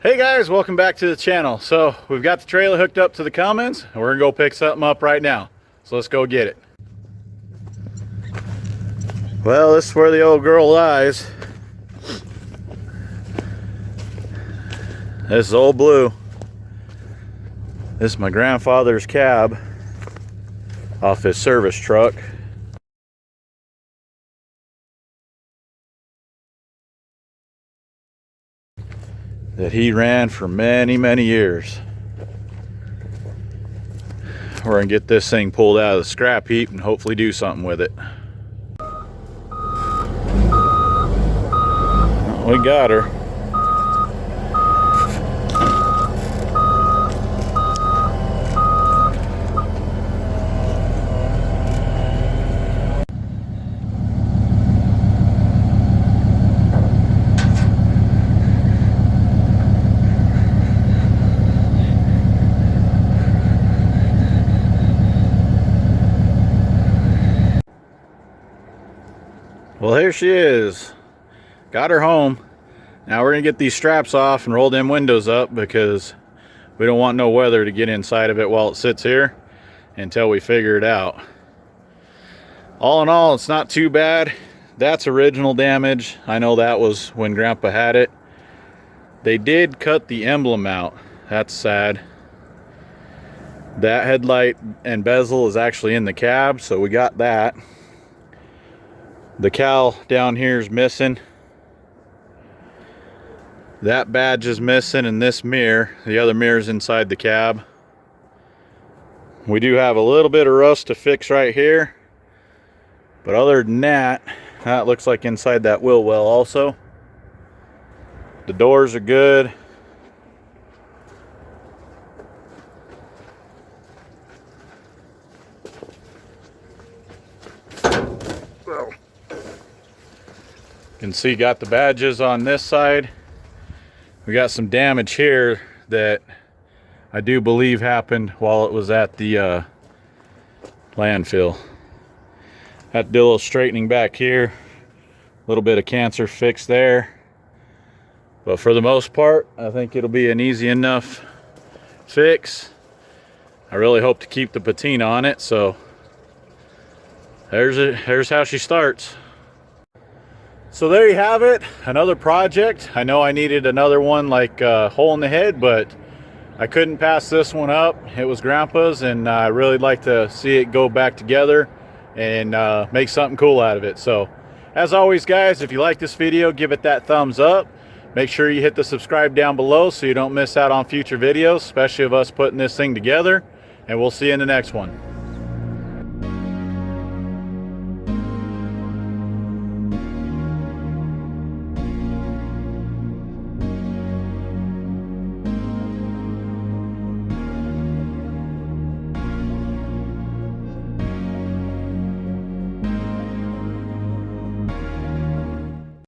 Hey guys, welcome back to the channel. So we've got the trailer hooked up to the Cummins and we're gonna go pick something up right now. So let's go get it. Well, this is where the old girl lies. This is old Blue. This is my grandfather's cab off his service truck. That he ran for many, many years. We're gonna get this thing pulled out of the scrap heap and hopefully do something with it. Well, we got her. Well, here she is. Got her home. Now we're gonna get these straps off and roll them windows up because we don't want no weather to get inside of it while it sits here until we figure it out. All in all, it's not too bad. That's original damage. I know that was when Grandpa had it. They did cut the emblem out. That's sad. That headlight and bezel is actually in the cab, so we got that. The cowl down here is missing. That badge is missing, and this mirror, the other mirror is inside the cab. We do have a little bit of rust to fix right here, but other than that, that looks like inside that wheel well also. The doors are good. You can see got the badges on this side. We got some damage here that I do believe happened while it was at the landfill. Had to do a little straightening back here. A little bit of cancer fix there. But for the most part, I think it'll be an easy enough fix. I really hope to keep the patina on it, so there's how she starts. So there you have it, another project. I know I needed another one like hole in the head, but I couldn't pass this one up. It was Grandpa's, and I really like to see it go back together and make something cool out of it. So as always guys, if you like this video, give it that thumbs up. Make sure you hit the subscribe down below so you don't miss out on future videos, especially of us putting this thing together, and we'll see you in the next one.